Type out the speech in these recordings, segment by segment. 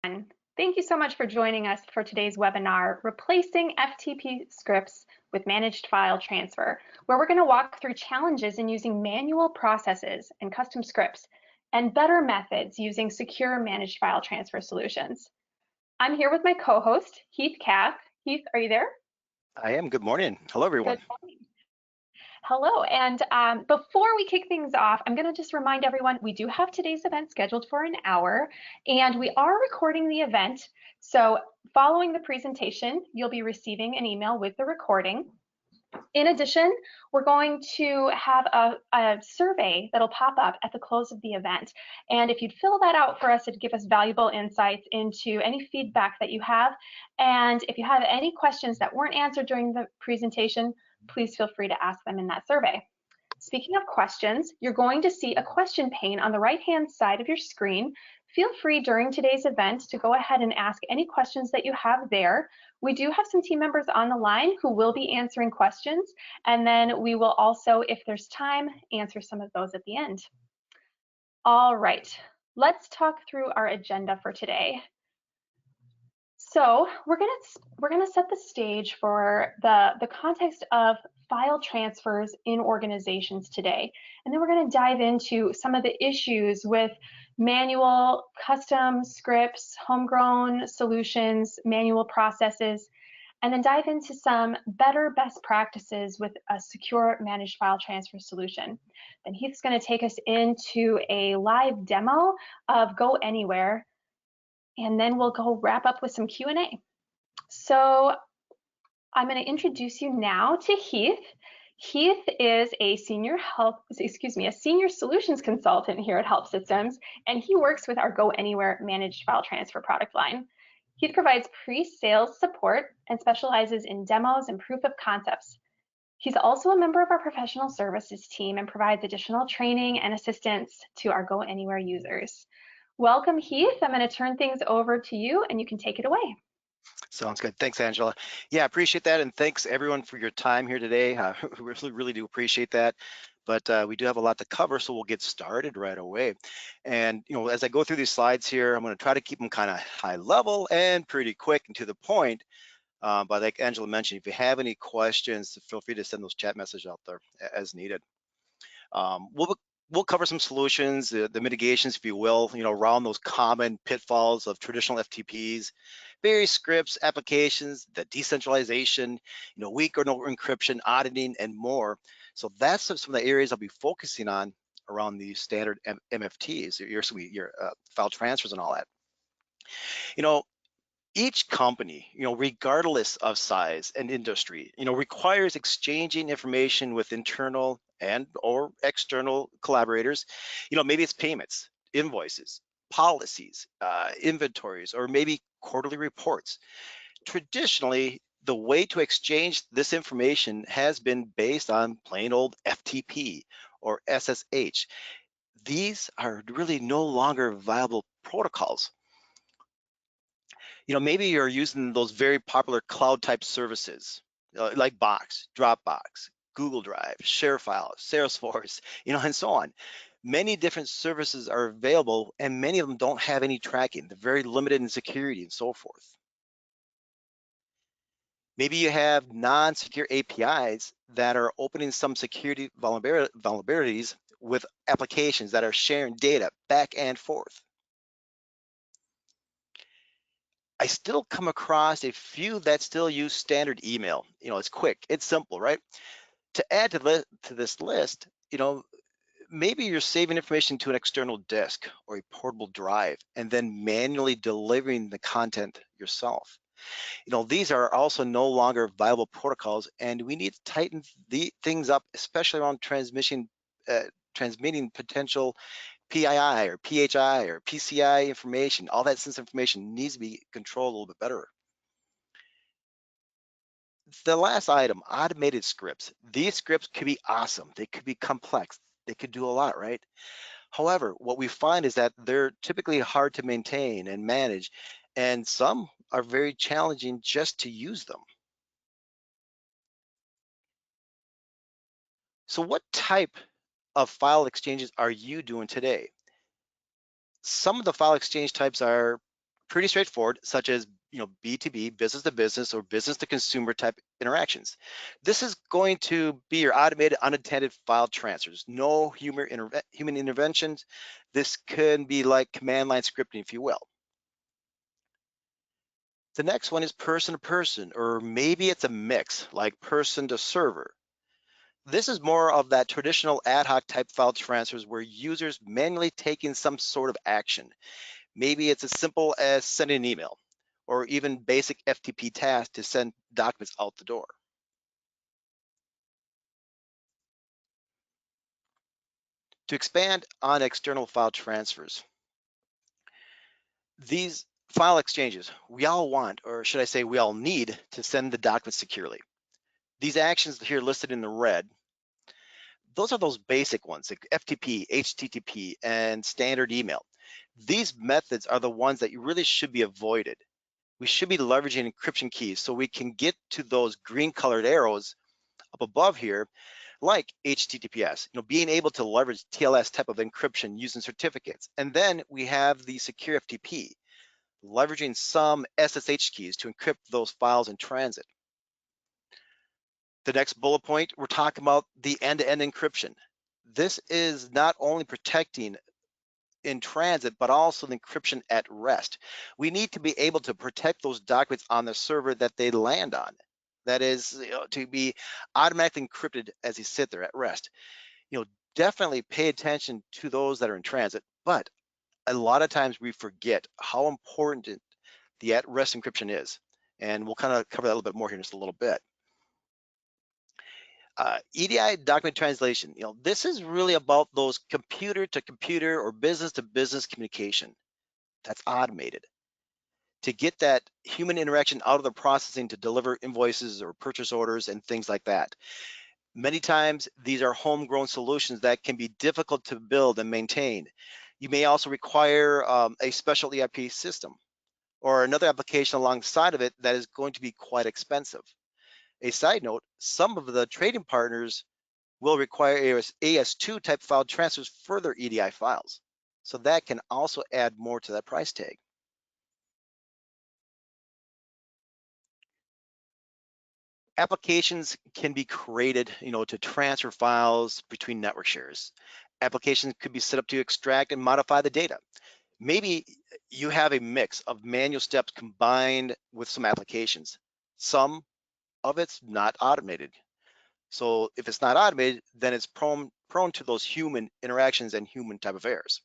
Thank you so much for joining us for today's webinar, Replacing FTP Scripts with Managed File Transfer, where we're going to walk through challenges in using manual processes and custom scripts and better methods using secure managed file transfer solutions. I'm here with my co-host, Heath Kath. Heath, are you there? I am. Good morning. Hello, everyone. Good morning. Hello, and before we kick things off, I'm going to just remind everyone we do have today's event scheduled for an hour, and we are recording the event. So following the presentation, you'll be receiving an email with the recording. In addition, we're going to have a survey that'll pop up at the close of the event. And if you'd fill that out for us, it'd give us valuable insights into any feedback that you have. And if you have any questions that weren't answered during the presentation, please feel free to ask them in that survey. Speaking of questions, you're going to see a question pane on the right-hand side of your screen. Feel free during today's event to go ahead and ask any questions that you have there. We do have some team members on the line who will be answering questions, and then we will also, if there's time, answer some of those at the end. All right, let's talk through our agenda for today. So we're gonna set the stage for the context of file transfers in organizations today. And then we're gonna dive into some of the issues with manual, custom scripts, homegrown solutions, manual processes, and then dive into some better best practices with a secure managed file transfer solution. Then Heath's gonna take us into a live demo of Go Anywhere, and then we'll go wrap up with some Q&A. So I'm going to introduce you now to Heath. Heath is a senior solutions consultant here at HelpSystems, and he works with our Go Anywhere managed file transfer product line. Heath provides pre-sales support and specializes in demos and proof of concepts. He's also a member of our professional services team and provides additional training and assistance to our Go Anywhere users. Welcome, Heath. I'm going to turn things over to you and you can take it away. Sounds good. Thanks, Angela. Yeah, appreciate that. And thanks everyone for your time here today. We really do appreciate that. But we do have a lot to cover, so we'll get started right away. And as I go through these slides here, I'm going to try to keep them kind of high level and pretty quick and to the point. But like Angela mentioned, if you have any questions, feel free to send those chat messages out there as needed. We'll cover some solutions, the mitigations, if you will, around those common pitfalls of traditional FTPs, various scripts, applications, the decentralization, weak or no encryption, auditing, and more. So that's some of the areas I'll be focusing on around the standard MFTs, your file transfers and all that. Each company, regardless of size and industry, requires exchanging information with internal and or external collaborators. Maybe it's payments, invoices, policies, inventories, or maybe quarterly reports. Traditionally, the way to exchange this information has been based on plain old FTP or SSH. These are really no longer viable protocols. Maybe you're using those very popular cloud type services like Box, Dropbox, Google Drive, ShareFile, Salesforce, and so on. Many different services are available and many of them don't have any tracking. They're very limited in security and so forth. Maybe you have non-secure APIs that are opening some security vulnerabilities with applications that are sharing data back and forth. I still come across a few that still use standard email. It's quick, it's simple, right? To add to this list, maybe you're saving information to an external disk or a portable drive and then manually delivering the content yourself. These are also no longer viable protocols, and we need to tighten things up, especially around transmitting potential PII or PHI or PCI information. All that sensitive information needs to be controlled a little bit better. The last item, automated scripts. These scripts could be awesome. They could be complex. They could do a lot, right? However, what we find is that they're typically hard to maintain and manage, and some are very challenging just to use them. So what type of file exchanges are you doing today? Some of the file exchange types are pretty straightforward, such as B2B, business to business, or business to consumer type interactions. This is going to be your automated unintended file transfers, no human interventions. This can be like command line scripting, if you will. The next one is person to person, or maybe it's a mix, like person to server. This is more of that traditional ad hoc type file transfers where users manually taking some sort of action. Maybe it's as simple as sending an email, or even basic FTP tasks to send documents out the door. To expand on external file transfers, these file exchanges, we all want, or should I say we all need, to send the documents securely. These actions here listed in the red, those are those basic ones, like FTP, HTTP, and standard email. These methods are the ones that you really should be avoided. We should be leveraging encryption keys so we can get to those green colored arrows up above here, like HTTPS, being able to leverage TLS type of encryption using certificates. And then we have the secure FTP, leveraging some SSH keys to encrypt those files in transit. The next bullet point, we're talking about the end-to-end encryption. This is not only protecting in transit, but also the encryption at rest. We need to be able to protect those documents on the server that they land on. That is, to be automatically encrypted as you sit there at rest. Definitely pay attention to those that are in transit, but a lot of times we forget how important the at-rest encryption is. And we'll kind of cover that a little bit more here in just a little bit. EDI document translation, this is really about those computer to computer or business to business communication that's automated. To get that human interaction out of the processing to deliver invoices or purchase orders and things like that. Many times, these are homegrown solutions that can be difficult to build and maintain. You may also require a special ERP system or another application alongside of it that is going to be quite expensive. A side note, some of the trading partners will require AS2 type file transfers for their EDI files. So that can also add more to that price tag. Applications can be created, to transfer files between network shares. Applications could be set up to extract and modify the data. Maybe you have a mix of manual steps combined with some applications. Some of it's not automated. So if it's not automated, then it's prone to those human interactions and human type of errors.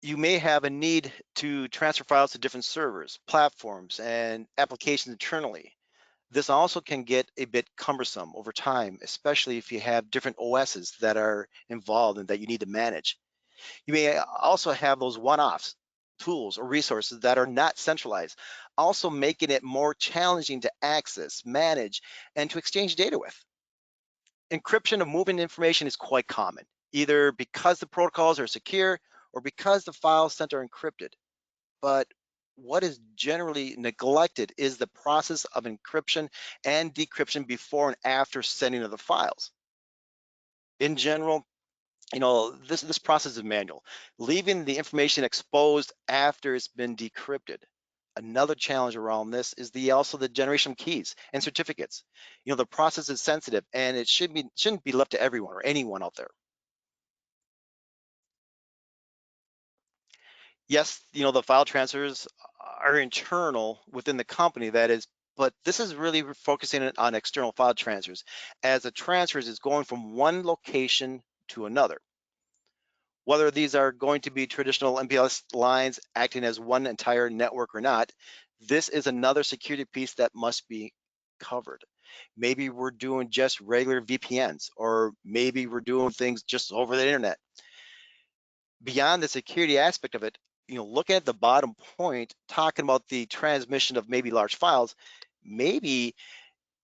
You may have a need to transfer files to different servers, platforms, and applications internally. This also can get a bit cumbersome over time, especially if you have different OSs that are involved and that you need to manage. You may also have those one-offs, tools or resources that are not centralized, also making it more challenging to access, manage, and to exchange data with. Encryption of moving information is quite common, either because the protocols are secure or because the files sent are encrypted. But what is generally neglected is the process of encryption and decryption before and after sending of the files. In general, this process is manual, leaving the information exposed after it's been decrypted. Another challenge around this is also the generation of keys and certificates. The process is sensitive and it shouldn't be left to everyone or anyone out there. Yes, the file transfers are internal within the company, that is, but this is really focusing on external file transfers, as the transfers is going from one location to another. Whether these are going to be traditional MPLS lines acting as one entire network or not, this is another security piece that must be covered. Maybe we're doing just regular VPNs, or maybe we're doing things just over the internet. Beyond the security aspect of it, look at the bottom point, talking about the transmission of maybe large files. Maybe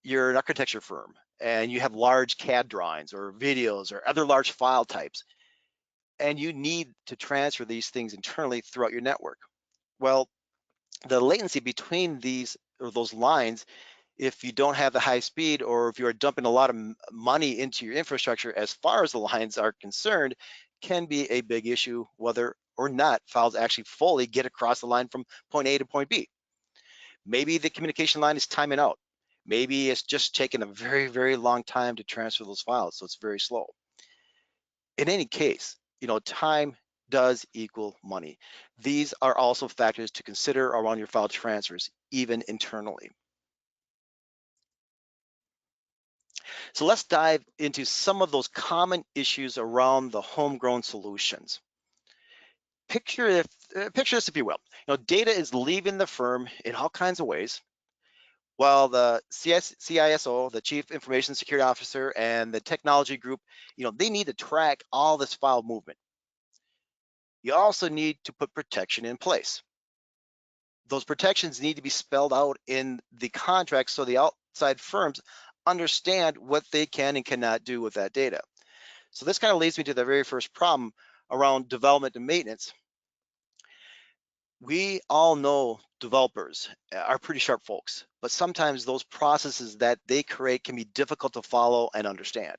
you're an architecture firm and you have large CAD drawings or videos or other large file types, and you need to transfer these things internally throughout your network. Well, the latency between those lines, if you don't have the high speed, or if you're dumping a lot of money into your infrastructure as far as the lines are concerned, can be a big issue whether or not files actually fully get across the line from point A to point B. Maybe the communication line is timing out. Maybe it's just taking a very, very long time to transfer those files, so it's very slow. In any case, time does equal money. These are also factors to consider around your file transfers, even internally. So let's dive into some of those common issues around the homegrown solutions. Picture this, if you will. Data is leaving the firm in all kinds of ways. While the CISO, the Chief Information Security Officer, and the technology group, they need to track all this file movement. You also need to put protection in place. Those protections need to be spelled out in the contract so the outside firms understand what they can and cannot do with that data. So this kind of leads me to the very first problem around development and maintenance. We all know developers are pretty sharp folks, but sometimes those processes that they create can be difficult to follow and understand.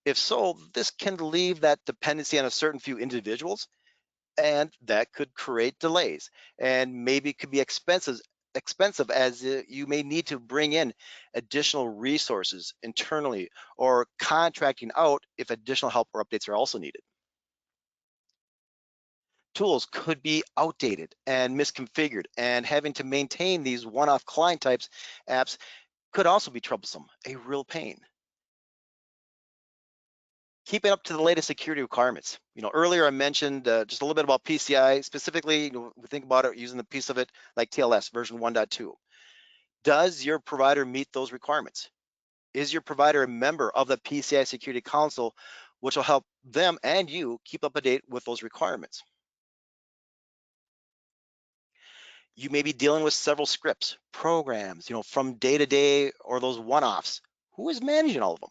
If so, this can leave that dependency on a certain few individuals, and that could create delays and maybe could be expensive as you may need to bring in additional resources internally or contracting out if additional help or updates are also needed. Tools could be outdated and misconfigured, and having to maintain these one-off client types apps could also be troublesome, a real pain. Keeping up to the latest security requirements. Earlier I mentioned just a little bit about PCI. Specifically, we think about it using the piece of it like TLS version 1.2. Does your provider meet those requirements? Is your provider a member of the PCI Security Council, which will help them and you keep up to date with those requirements? You may be dealing with several scripts, programs, from day to day or those one-offs. Who is managing all of them?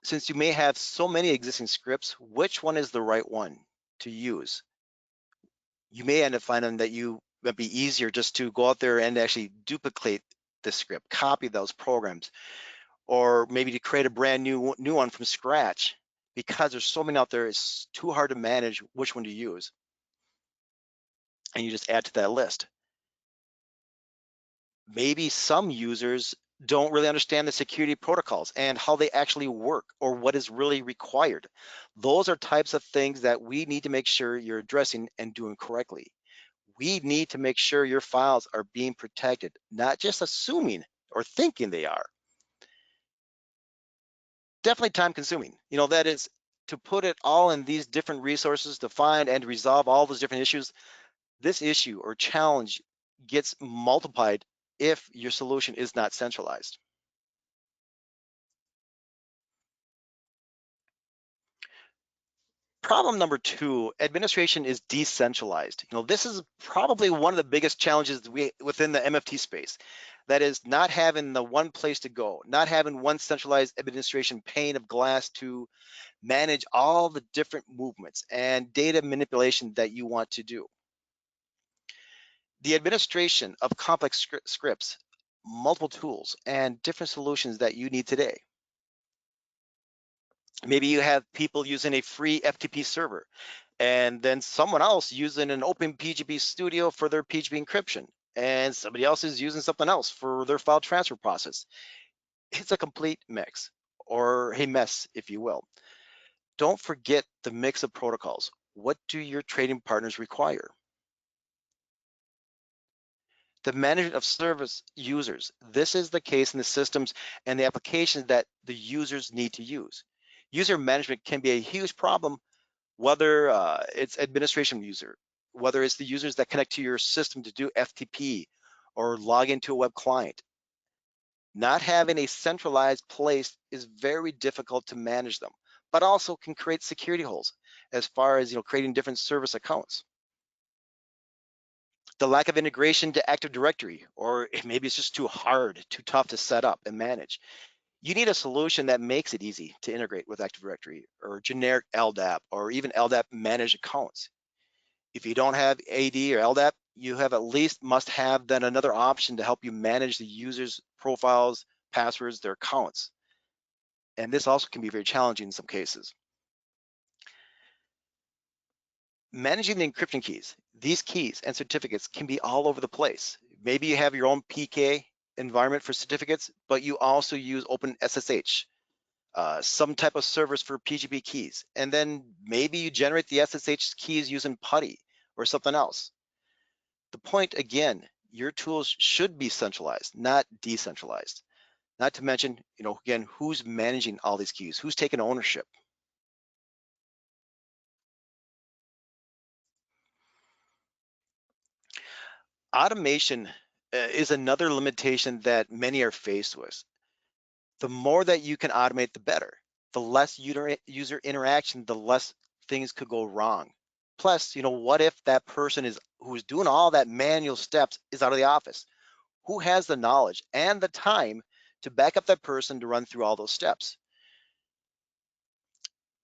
Since you may have so many existing scripts, which one is the right one to use? You may end up finding that it'd be easier just to go out there and actually duplicate the script, copy those programs, or maybe to create a brand new one from scratch. Because there's so many out there, it's too hard to manage which one to use. And you just add to that list. Maybe some users don't really understand the security protocols and how they actually work or what is really required. Those are types of things that we need to make sure you're addressing and doing correctly. We need to make sure your files are being protected, not just assuming or thinking they are. Definitely time consuming. That is to put it all in these different resources to find and resolve all those different issues. This issue or challenge gets multiplied if your solution is not centralized. Problem number two, administration is decentralized. This is probably one of the biggest challenges within the MFT space. That is not having the one place to go, not having one centralized administration pane of glass to manage all the different movements and data manipulation that you want to do. The administration of complex scripts, multiple tools, and different solutions that you need today. Maybe you have people using a free FTP server, and then someone else using an open PGP studio for their PGP encryption, and somebody else is using something else for their file transfer process. It's a complete mix, or a mess, if you will. Don't forget the mix of protocols. What do your trading partners require? The management of service users. This is the case in the systems and the applications that the users need to use. User management can be a huge problem, whether it's administration user, whether it's the users that connect to your system to do FTP or log into a web client. Not having a centralized place is very difficult to manage them, but also can create security holes as far as creating different service accounts. The lack of integration to Active Directory, or maybe it's just too hard, too tough to set up and manage. You need a solution that makes it easy to integrate with Active Directory or generic LDAP or even LDAP managed accounts. If you don't have AD or LDAP, you have at least must have then another option to help you manage the users' profiles, passwords, their accounts. And this also can be very challenging in some cases. Managing the encryption keys, these keys and certificates can be all over the place. Maybe you have your own PK environment for certificates, but you also use Open SSH, some type of servers for PGP keys. And then maybe you generate the SSH keys using PuTTY or something else. The point again, your tools should be centralized, not decentralized. Not to mention, again, who's managing all these keys, who's taking ownership. Automation is another limitation that many are faced with. The more that you can automate, the better. The less user interaction, the less things could go wrong. Plus, what if that person who's doing all that manual steps is out of the office? Who has the knowledge and the time to back up that person to run through all those steps?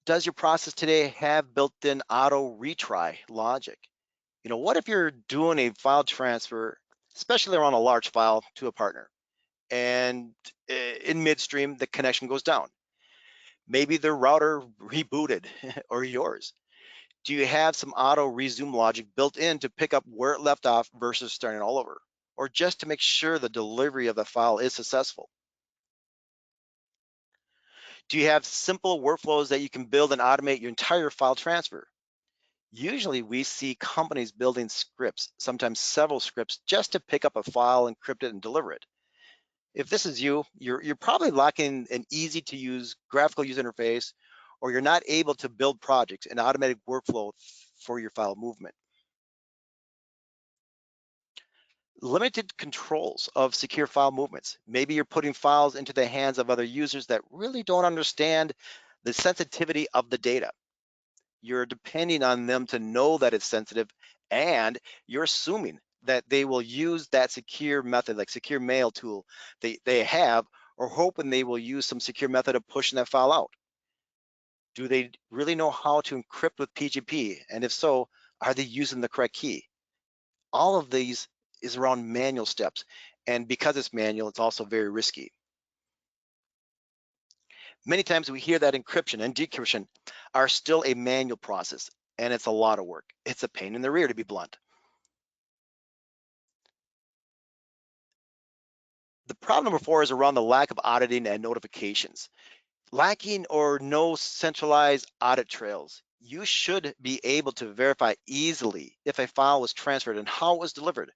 Does your process today have built-in auto retry logic? What if you're doing a file transfer, especially around a large file to a partner, and in midstream, the connection goes down? Maybe their router rebooted or yours. Do you have some auto resume logic built in to pick up where it left off versus starting all over? Or just to make sure the delivery of the file is successful? Do you have simple workflows that you can build and automate your entire file transfer? Usually we see companies building scripts, sometimes several scripts, just to pick up a file, encrypt it, and deliver it. If this is you, you're probably lacking an easy to use graphical user interface, or you're not able to build projects and automatic workflow for your file movement. Limited controls of secure file movements. Maybe you're putting files into the hands of other users that really don't understand the sensitivity of the data. You're depending on them to know that it's sensitive, and you're assuming that they will use that secure method, like secure mail tool they have, or hoping they will use some secure method of pushing that file out. Do they really know how to encrypt with PGP? And if so, are they using the correct key? All of these is around manual steps. And because it's manual, it's also very risky. Many times we hear that encryption and decryption are still a manual process, and it's a lot of work. It's a pain in the rear, to be blunt. The problem number 4 is around the lack of auditing and notifications. Lacking or no centralized audit trails. You should be able to verify easily if a file was transferred and how it was delivered.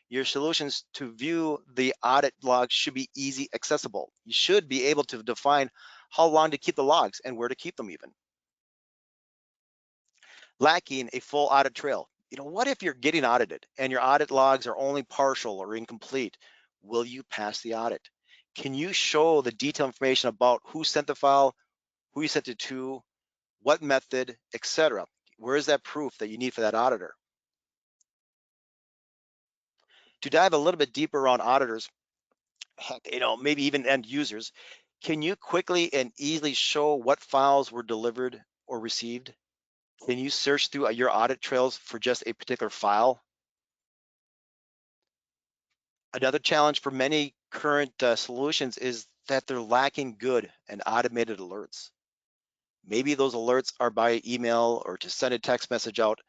Your solutions to view the audit logs should be easy accessible. You should be able to define how long to keep the logs and where to keep them even. Lacking a full audit trail. What if you're getting audited and your audit logs are only partial or incomplete? Will you pass the audit? Can you show the detailed information about who sent the file, who you sent it to, what method, etc.? Where is that proof that you need for that auditor? To dive a little bit deeper around auditors, heck, maybe even end users, can you quickly and easily show what files were delivered or received? Can you search through your audit trails for just a particular file? Another challenge for many current solutions is that they're lacking good and automated alerts. Maybe those alerts are by email or to send a text message out.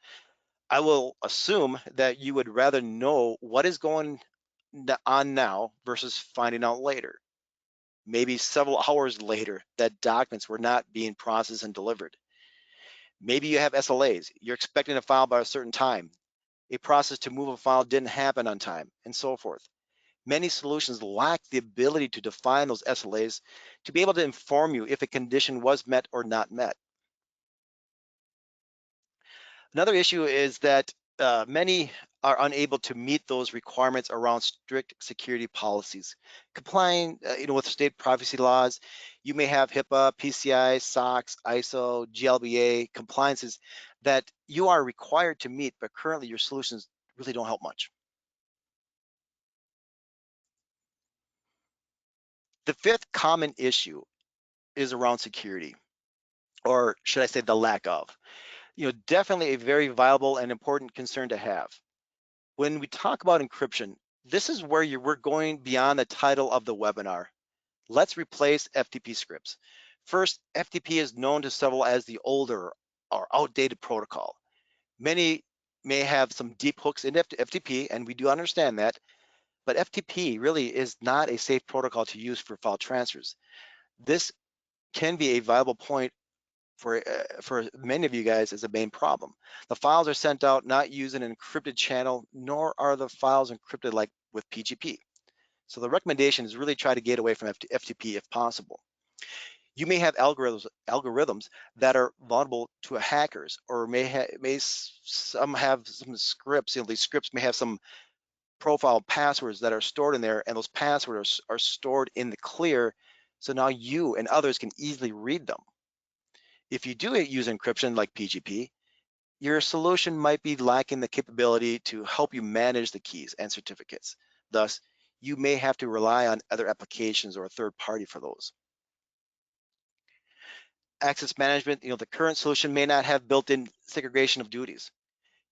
I will assume that you would rather know what is going on now versus finding out later. Maybe several hours later that documents were not being processed and delivered. Maybe you have SLAs. You're expecting a file by a certain time. A process to move a file didn't happen on time, and so forth. Many solutions lack the ability to define those SLAs to be able to inform you if a condition was met or not met. Another issue is that many are unable to meet those requirements around strict security policies. Complying with state privacy laws, you may have HIPAA, PCI, SOX, ISO, GLBA compliances that you are required to meet, but currently your solutions really don't help much. The fifth common issue is around security, or should I say the lack of. Definitely a very viable and important concern to have. When we talk about encryption, this is where we're going beyond the title of the webinar. Let's replace FTP scripts. First, FTP is known to several as the older or outdated protocol. Many may have some deep hooks in FTP, and we do understand that, but FTP really is not a safe protocol to use for file transfers. This can be a viable point for many of you guys as a main problem. The files are sent out not using an encrypted channel, nor are the files encrypted like with PGP. So the recommendation is really try to get away from FTP if possible. You may have algorithms that are vulnerable to hackers, or some have some scripts. These scripts may have some profile passwords that are stored in there, and those passwords are stored in the clear. So now you and others can easily read them. If you do use encryption like PGP, your solution might be lacking the capability to help you manage the keys and certificates. Thus, you may have to rely on other applications or a third party for those. Access management, the current solution may not have built-in segregation of duties.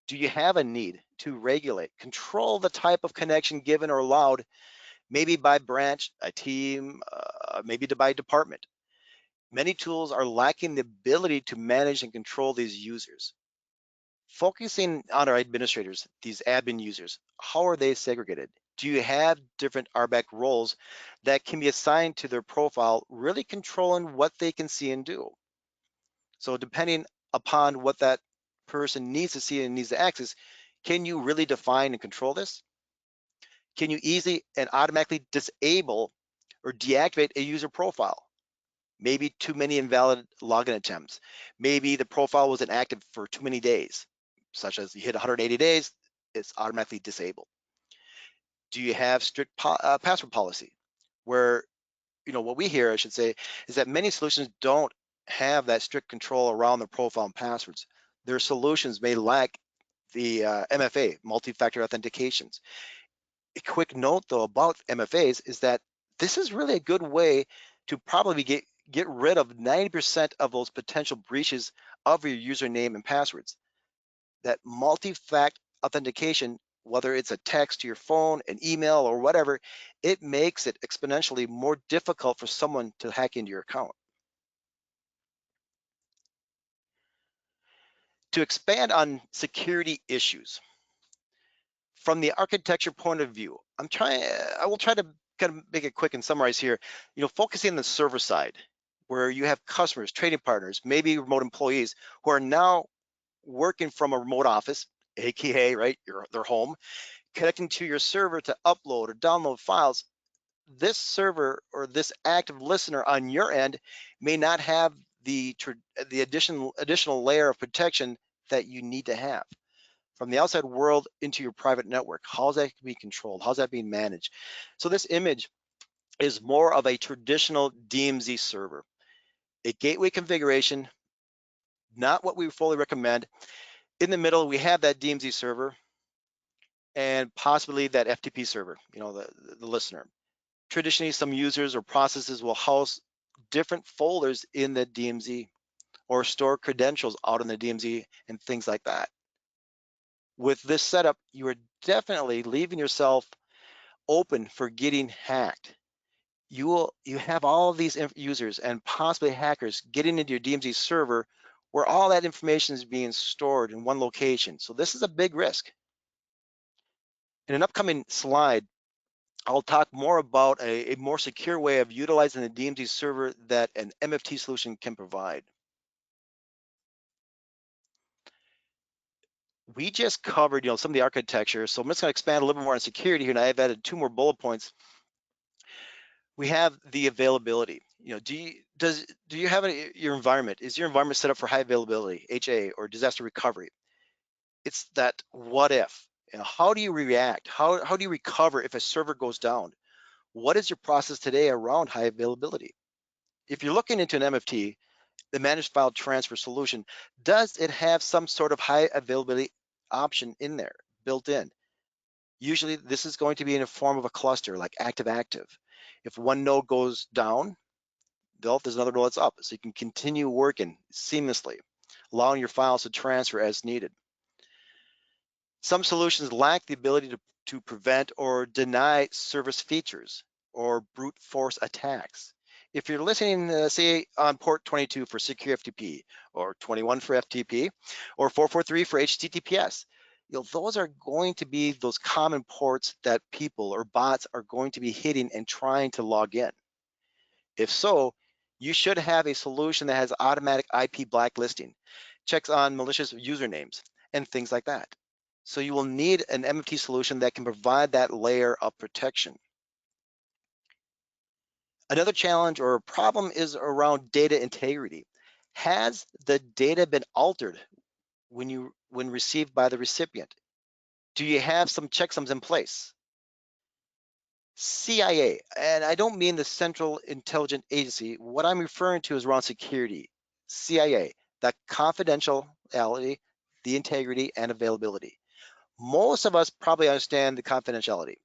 Do you have a need to regulate, control the type of connection given or allowed, maybe by branch, a team, maybe by department? Many tools are lacking the ability to manage and control these users. Focusing on our administrators, these admin users, how are they segregated? Do you have different RBAC roles that can be assigned to their profile, really controlling what they can see and do? So depending upon what that person needs to see and needs to access, can you really define and control this? Can you easily and automatically disable or deactivate a user profile? Maybe too many invalid login attempts. Maybe the profile was inactive for too many days, such as you hit 180 days, it's automatically disabled. Do you have strict password policy? Where, what we hear, I should say, is that many solutions don't have that strict control around the profile and passwords. Their solutions may lack the MFA, multi-factor authentications. A quick note though about MFAs is that this is really a good way to probably get rid of 90% of those potential breaches of your username and passwords. That multi-factor authentication, whether it's a text to your phone, an email, or whatever, it makes it exponentially more difficult for someone to hack into your account. To expand on security issues, from the architecture point of view, I will try to kind of make it quick and summarize here, focusing on the server side, where you have customers, trading partners, maybe remote employees who are now working from a remote office, AKA, right, their home, connecting to your server to upload or download files. This server or this active listener on your end may not have the additional layer of protection that you need to have. From the outside world into your private network, how's that being controlled? How's that being managed? So this image is more of a traditional DMZ server, a gateway configuration, not what we fully recommend. In the middle, we have that DMZ server and possibly that FTP server, the listener. Traditionally, some users or processes will house different folders in the DMZ or store credentials out in the DMZ and things like that. With this setup, you are definitely leaving yourself open for getting hacked. You have all of these users and possibly hackers getting into your DMZ server where all that information is being stored in one location. So this is a big risk. In an upcoming slide, I'll talk more about a more secure way of utilizing the DMZ server that an MFT solution can provide. We just covered, some of the architecture, so I'm just going to expand a little bit more on security here, and I've added 2 more bullet points. We have the availability. Do you have your environment? Is your environment set up for high availability, HA, or disaster recovery? It's that what if. How do you react? How do you recover if a server goes down? What is your process today around high availability? If you're looking into an MFT, the managed file transfer solution, does it have some sort of high availability option in there, built in? Usually this is going to be in a form of a cluster like active-active. If one node goes down, there's another node that's up, so you can continue working seamlessly, allowing your files to transfer as needed. Some solutions lack the ability to prevent or deny service features or brute force attacks. If you're listening, say on port 22 for secure FTP, or 21 for FTP, or 443 for HTTPS, those are going to be those common ports that people or bots are going to be hitting and trying to log in. If so, you should have a solution that has automatic IP blacklisting, checks on malicious usernames, and things like that. So you will need an MFT solution that can provide that layer of protection. Another challenge or problem is around data integrity. Has the data been altered when received by the recipient? Do you have some checksums in place? CIA, and I don't mean the Central Intelligence Agency. What I'm referring to is around security. CIA, the confidentiality, the integrity, and availability. Most of us probably understand the confidentiality,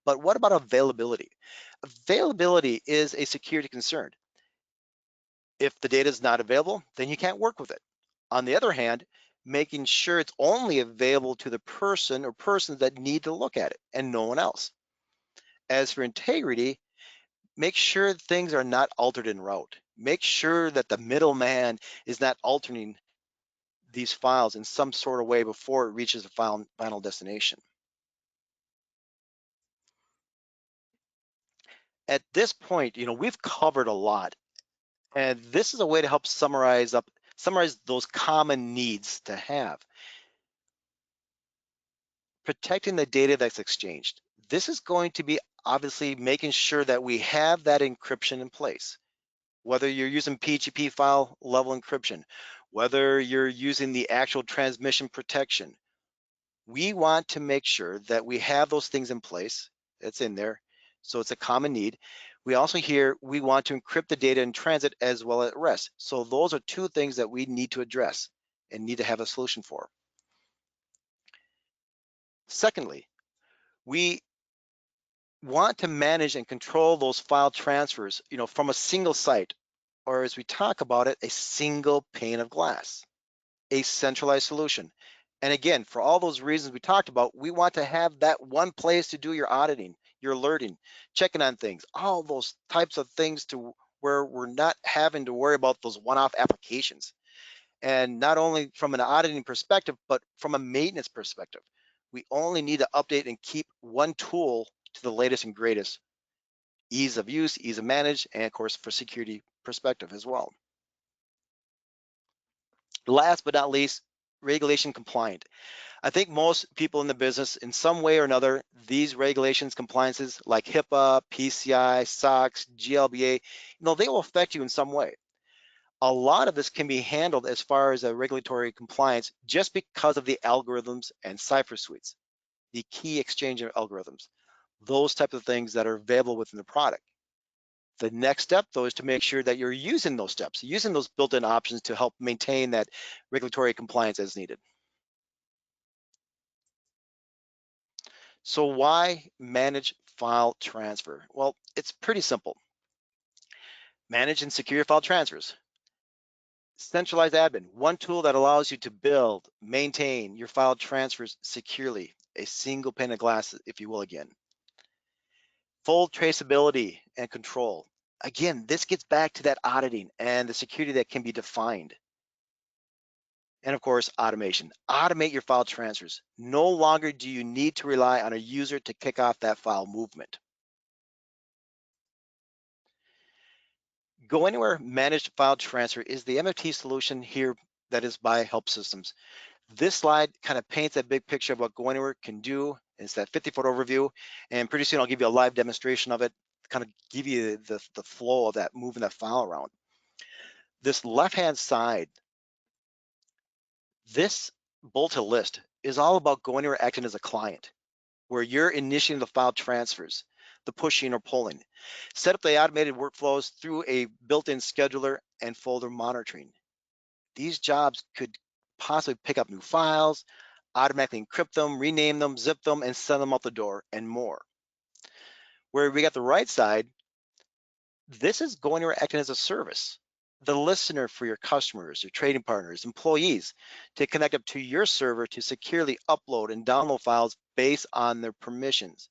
but what about availability? Availability is a security concern. If the data is not available, then you can't work with it. On the other hand, making sure it's only available to the person or persons that need to look at it and no one else. As for integrity, make sure things are not altered en route. Make sure that the middleman is not altering these files in some sort of way before it reaches the final destination. At this point, we've covered a lot, and this is a way to help summarize those common needs to have. Protecting the data that's exchanged. This is going to be obviously making sure that we have that encryption in place. Whether you're using PGP file level encryption, whether you're using the actual transmission protection, we want to make sure that we have those things in place. It's in there, so it's a common need. We also we want to encrypt the data in transit as well as at rest. So those are two things that we need to address and need to have a solution for. Secondly, we want to manage and control those file transfers, from a single site, or as we talk about it, a single pane of glass, a centralized solution. And again, for all those reasons we talked about, we want to have that one place to do your auditing, your alerting, checking on things, all those types of things to where we're not having to worry about those one-off applications. And not only from an auditing perspective, but from a maintenance perspective. We only need to update and keep one tool to the latest and greatest. Ease of use, ease of manage, and of course for security perspective as well. Last but not least, regulation compliant. I think most people in the business, in some way or another, these regulations, compliances like HIPAA, PCI, SOX, GLBA, they will affect you in some way. A lot of this can be handled as far as a regulatory compliance just because of the algorithms and cipher suites, the key exchange of algorithms, those types of things that are available within the product. The next step, though, is to make sure that you're using those steps, using those built-in options to help maintain that regulatory compliance as needed. So why manage file transfer? Well, it's pretty simple. Manage and secure file transfers. Centralized admin, one tool that allows you to build, maintain your file transfers securely, a single pane of glass, if you will, again. Full traceability and control. Again, this gets back to that auditing and the security that can be defined. And of course, automation. Automate your file transfers. No longer do you need to rely on a user to kick off that file movement. Go Anywhere Managed File Transfer is the MFT solution here that is by HelpSystems. This slide kind of paints that big picture of what Go Anywhere can do. It's that 50-foot overview, and pretty soon I'll give you a live demonstration of it, kind of give you the flow of that, moving that file around. This left-hand side, this bulleted list is all about Go Anywhere acting as a client, where you're initiating the file transfers, the pushing or pulling. Set up the automated workflows through a built-in scheduler and folder monitoring. These jobs could possibly pick up new files, automatically encrypt them, rename them, zip them, and send them out the door, and more. Where we got the right side, this is Go Anywhere acting as a service, the listener for your customers, your trading partners, employees, to connect up to your server to securely upload and download files based on their permissions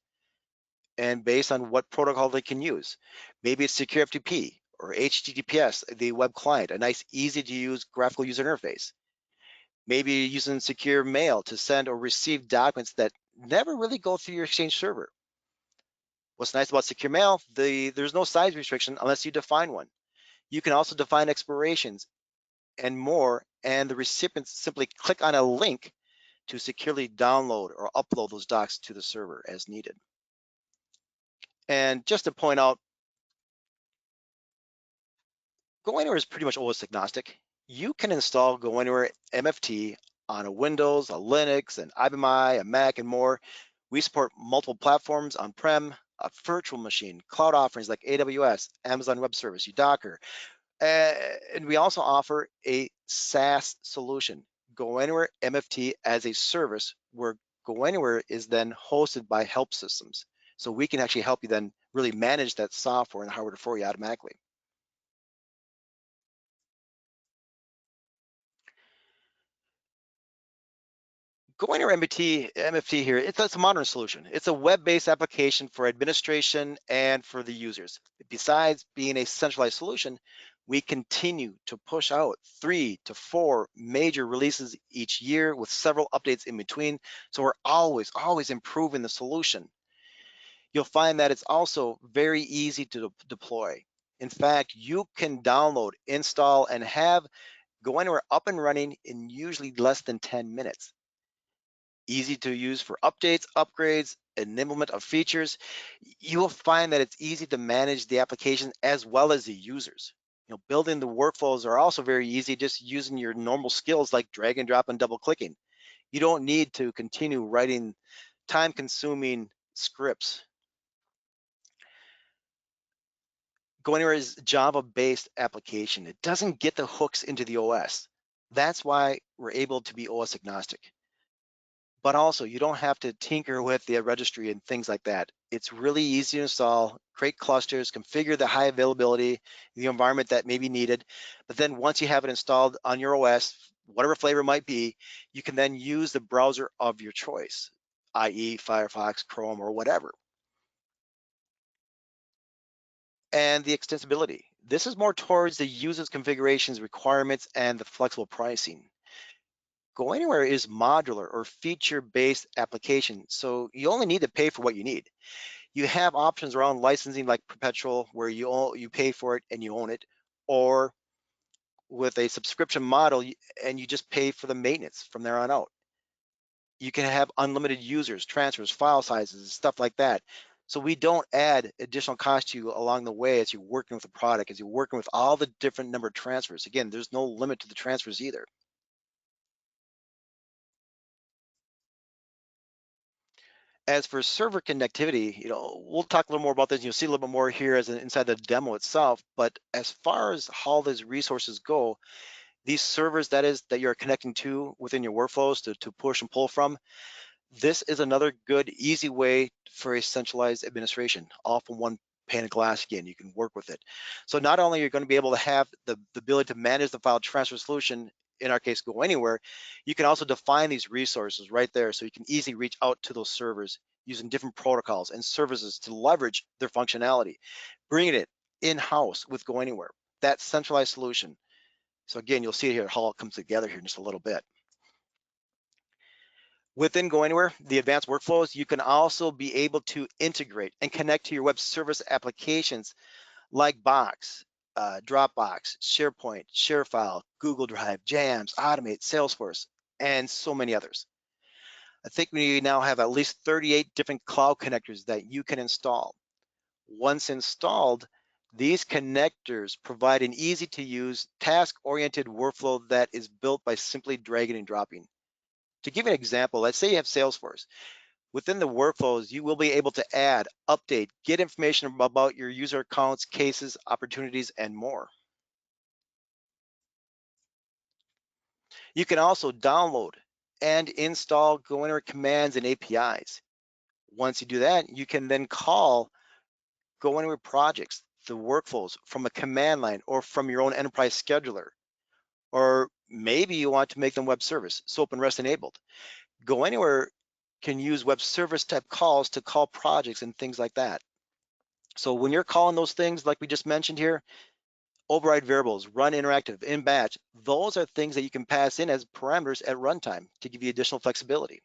and based on what protocol they can use. Maybe it's secure FTP, or HTTPS, the web client, a nice, easy to use graphical user interface. Maybe using secure mail to send or receive documents that never really go through your Exchange server. What's nice about secure mail, there's no size restriction unless you define one. You can also define expirations and more, and the recipients simply click on a link to securely download or upload those docs to the server as needed. And just to point out, GoAnywhere is pretty much OS agnostic. You can install GoAnywhere MFT on a Windows, a Linux, an IBM, a Mac, and more. We support multiple platforms on-prem, a virtual machine, cloud offerings like AWS, Amazon Web Service, Docker, and we also offer a SaaS solution, GoAnywhere MFT as a service, where GoAnywhere is then hosted by HelpSystems. So we can actually help you then really manage that software and hardware for you automatically. GoAnywhere MFT here, it's a modern solution. It's a web-based application for administration and for the users. Besides being a centralized solution, we continue to push out 3 to 4 major releases each year with several updates in between. So we're always improving the solution. You'll find that it's also very easy to deploy. In fact, you can download, install, and have GoAnywhere up and running in usually less than 10 minutes. Easy to use for updates, upgrades, enablement of features. You will find that it's easy to manage the application as well as the users. Building the workflows are also very easy, just using your normal skills like drag and drop and double clicking. You don't need to continue writing time-consuming scripts. GoAnywhere is a Java-based application. It doesn't get the hooks into the OS. That's why we're able to be OS agnostic. But also, you don't have to tinker with the registry and things like that. It's really easy to install, create clusters, configure the high availability, the environment that may be needed. But then once you have it installed on your OS, whatever flavor it might be, you can then use the browser of your choice, i.e. Firefox, Chrome, or whatever. And the extensibility. This is more towards the user's configurations, requirements, and the flexible pricing. GoAnywhere is modular or feature-based application, so you only need to pay for what you need. You have options around licensing like perpetual, where you pay for it and you own it, or with a subscription model and you just pay for the maintenance from there on out. You can have unlimited users, transfers, file sizes, stuff like that. So we don't add additional cost to you along the way as you're working with the product, as you're working with all the different number of transfers. Again, there's no limit to the transfers either. As for server connectivity, we'll talk a little more about this. You'll see a little bit more here inside the demo itself. But as far as how these resources go, these servers that you're connecting to within your workflows to push and pull from, this is another good, easy way for a centralized administration, all from one pane of glass. Again, you can work with it. So not only are you going to be able to have the ability to manage the file transfer solution, in our case, GoAnywhere, you can also define these resources right there so you can easily reach out to those servers using different protocols and services to leverage their functionality, bringing it in-house with GoAnywhere, that centralized solution. So again, you'll see here how it comes together here in just a little bit. Within GoAnywhere, the advanced workflows, you can also be able to integrate and connect to your web service applications like Box, Dropbox, SharePoint, ShareFile, Google Drive, Jams, Automate, Salesforce, and so many others. I think we now have at least 38 different cloud connectors that you can install. Once installed, these connectors provide an easy to use, task-oriented workflow that is built by simply dragging and dropping. To give you an example, let's say you have Salesforce. Within the workflows, you will be able to add, update, get information about your user accounts, cases, opportunities, and more. You can also download and install GoAnywhere commands and APIs. Once you do that, you can then call GoAnywhere projects, the workflows from a command line or from your own enterprise scheduler. Or maybe you want to make them web service, SOAP and REST enabled. GoAnywhere can use web service type calls to call projects and things like that. So when you're calling those things like we just mentioned here, override variables, run interactive, in batch. Those are things that you can pass in as parameters at runtime to give you additional flexibility.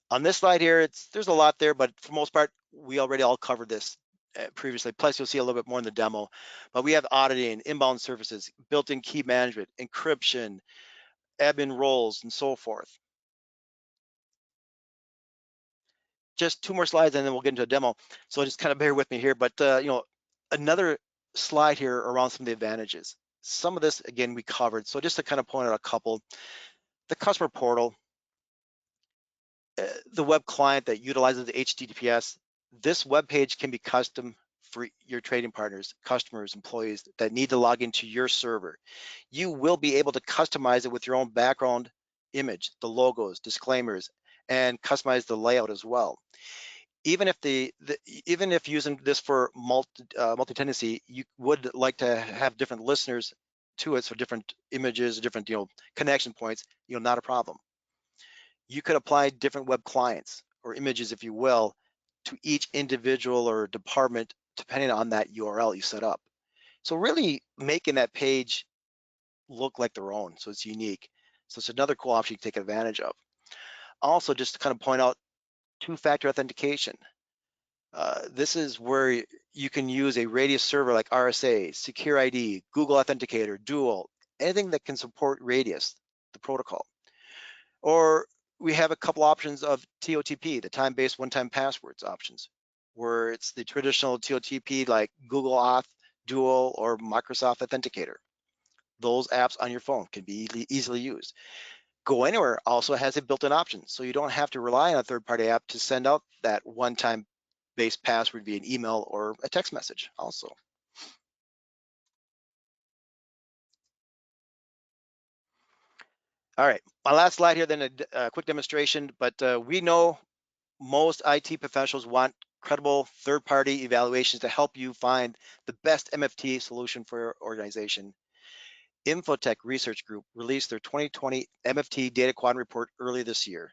On this slide here, there's a lot there, but for the most part, we already all covered this previously. Plus, you'll see a little bit more in the demo. But we have auditing, inbound services, built-in key management, encryption, admin roles, and so forth. Just 2 more slides, and then we'll get into a demo. So just kind of bear with me here. But another slide here around some of the advantages. Some of this, again, we covered. So just to kind of point out a couple, the customer portal, the web client that utilizes the HTTPS, this web page can be custom for your trading partners, customers, employees that need to log into your server. You will be able to customize it with your own background image, the logos, disclaimers, and customize the layout as well. Even if using this for multi-tenancy, you would like to have different listeners to it, so different images, different connection points, not a problem. You could apply different web clients or images, if you will, to each individual or department depending on that URL you set up. So really making that page look like their own, so it's unique. So it's another cool option you can take advantage of. Also, just to kind of point out, two-factor authentication. This is where you can use a Radius server like RSA, Secure ID, Google Authenticator, Dual, anything that can support Radius, the protocol. Or we have a couple options of TOTP, the time-based one-time passwords options, where it's the traditional TOTP like Google Auth, Dual, or Microsoft Authenticator. Those apps on your phone can be easily used. Go Anywhere also has a built-in option, so you don't have to rely on a third-party app to send out that one-time based password via an email or a text message also. All right, my last slide here, then a quick demonstration, but we know most IT professionals want credible third-party evaluations to help you find the best MFT solution for your organization. Infotech Research Group released their 2020 MFT Data Quadrant Report earlier this year.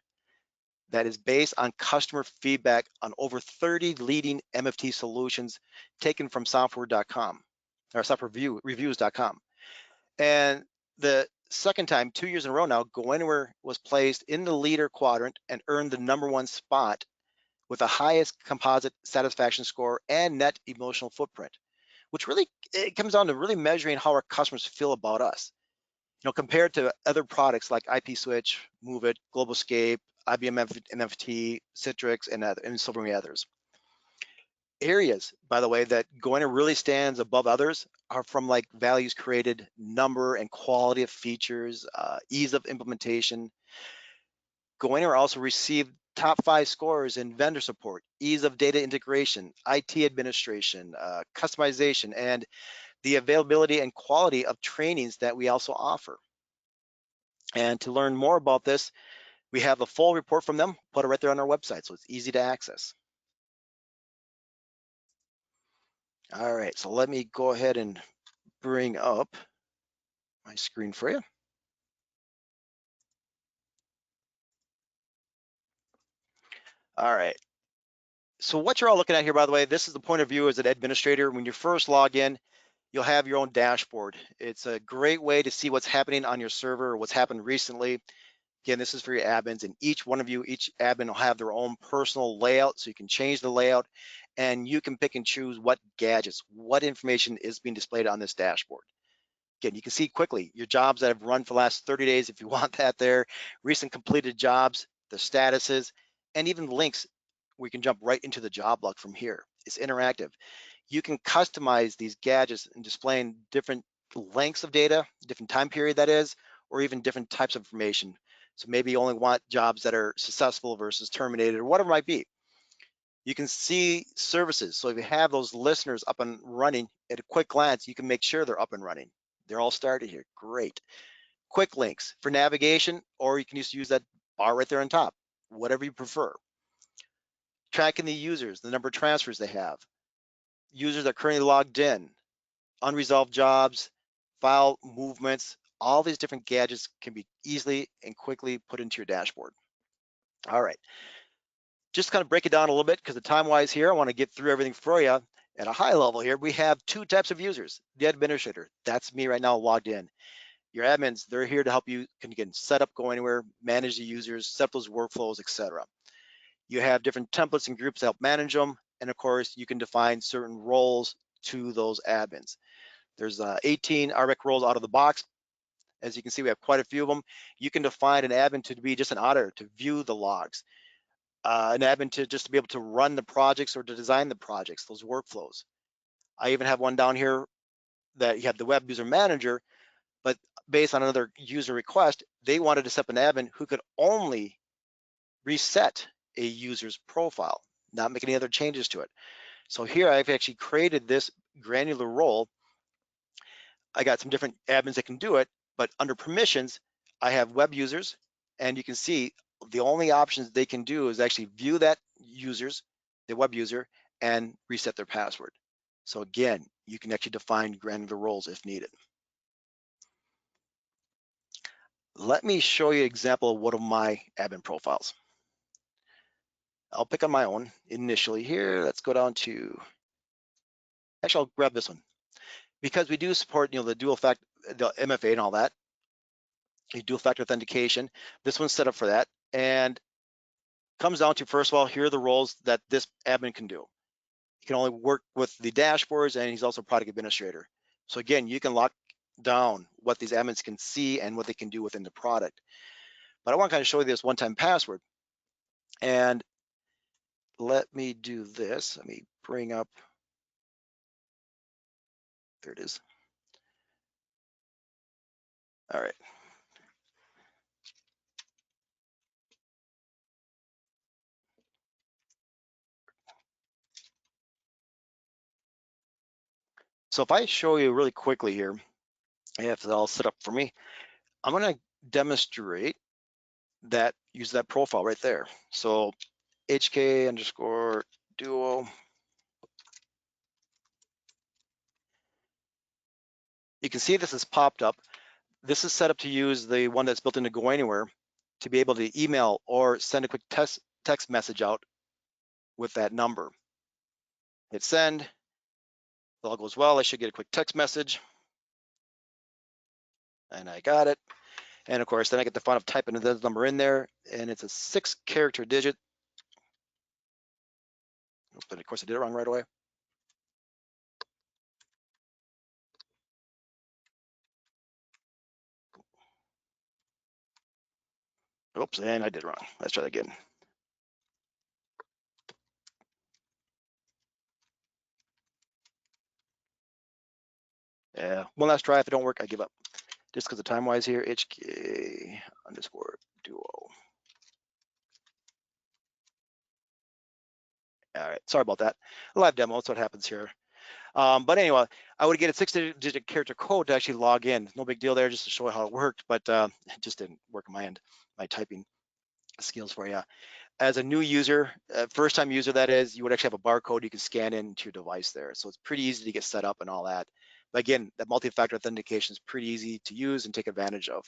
That is based on customer feedback on over 30 leading MFT solutions taken from software.com or softwarereviews.com. And the second time, 2 years in a row now, Go Anywhere was placed in the leader quadrant and earned the #1 spot with the highest composite satisfaction score and net emotional footprint, which really, it comes down to really measuring how our customers feel about us. Compared to other products like IP Switch, MoveIt, GlobalScape, IBM MFT, Citrix, and so many others. Areas, by the way, that Go Anywhere really stands above others are from like values created, number and quality of features, ease of implementation. Go Anywhere also received top 5 scores in vendor support, ease of data integration, IT administration, customization, and the availability and quality of trainings that we also offer. And to learn more about this, we have a full report from them, put it right there on our website, so it's easy to access. All right, so let me go ahead and bring up my screen for you. All right. So what you're all looking at here, by the way, this is the point of view as an administrator. When you first log in, you'll have your own dashboard. It's a great way to see what's happening on your server, what's happened recently. Again, this is for your admins, and each one of you, each admin will have their own personal layout, so you can change the layout, and you can pick and choose what gadgets, what information is being displayed on this dashboard. Again, you can see quickly your jobs that have run for the last 30 days, if you want that there, recent completed jobs, the statuses, and even links. We can jump right into the job log from here. It's interactive. You can customize these gadgets and displaying different lengths of data, different time period that is, or even different types of information. So maybe you only want jobs that are successful versus terminated or whatever it might be. You can see services. So if you have those listeners up and running at a quick glance, you can make sure they're up and running. They're all started here. Great. Quick links for navigation, or you can just use that bar right there on top, whatever you prefer. Tracking the users, the number of transfers they have, users that are currently logged in, unresolved jobs, file movements, all these different gadgets can be easily and quickly put into your dashboard. All right, just kind of break it down a little bit because the time-wise here, I want to get through everything for you. At a high level here, we have two types of users. The administrator, that's me right now logged in. Your admins, they're here to help you can set up, go anywhere, manage the users, set up those workflows, etc. You have different templates and groups to help manage them. And of course, you can define certain roles to those admins. There's 18 RBAC roles out of the box. As you can see, we have quite a few of them. You can define an admin to be just an auditor, to view the logs, an admin to just to be able to run the projects or to design the projects, those workflows. I even have one down here that you have the web user manager, but based on another user request, they wanted to set up an admin who could only reset a user's profile, not make any other changes to it. So here I've actually created this granular role. I got some different admins that can do it, but under permissions, I have web users, and you can see the only options they can do is actually view that the web user, and reset their password. So again, you can actually define granular roles if needed. Let me show you an example of one of my admin profiles. I'll pick on my own initially here. Let's go down to, actually I'll grab this one. Because we do support, the dual factor, the MFA and all that, dual factor authentication. This one's set up for that. And comes down to, first of all, here are the roles that this admin can do. He can only work with the dashboards, and he's also product administrator. So again, you can lock down what these admins can see and what they can do within the product. But I want to kind of show you this one-time password. And let me do this. Let me bring up, there it is. All right. So if I show you really quickly here, I have it all set up for me. I'm going to demonstrate that, use that profile right there. So HK_duo. You can see this has popped up. This is set up to use the one that's built into Go Anywhere to be able to email or send a quick text message out with that number. Hit send. If all goes well, I should get a quick text message. And I got it. And of course, then I get the fun of typing the number in there, and it's a 6-character digit. But of course, I did it wrong right away. Oops, and I did it wrong. Let's try that again. Yeah, one last try. If it don't work, I give up. Just because of time-wise here, HK_duo. All right, sorry about that. A live demo, that's what happens here. But anyway, I would get a 6-digit character code to actually log in. No big deal there, just to show how it worked, but it just didn't work on my end, my typing skills for you. As a new user, first-time user that is, you would actually have a barcode you can scan into your device there. So it's pretty easy to get set up and all that. But again, that multi-factor authentication is pretty easy to use and take advantage of.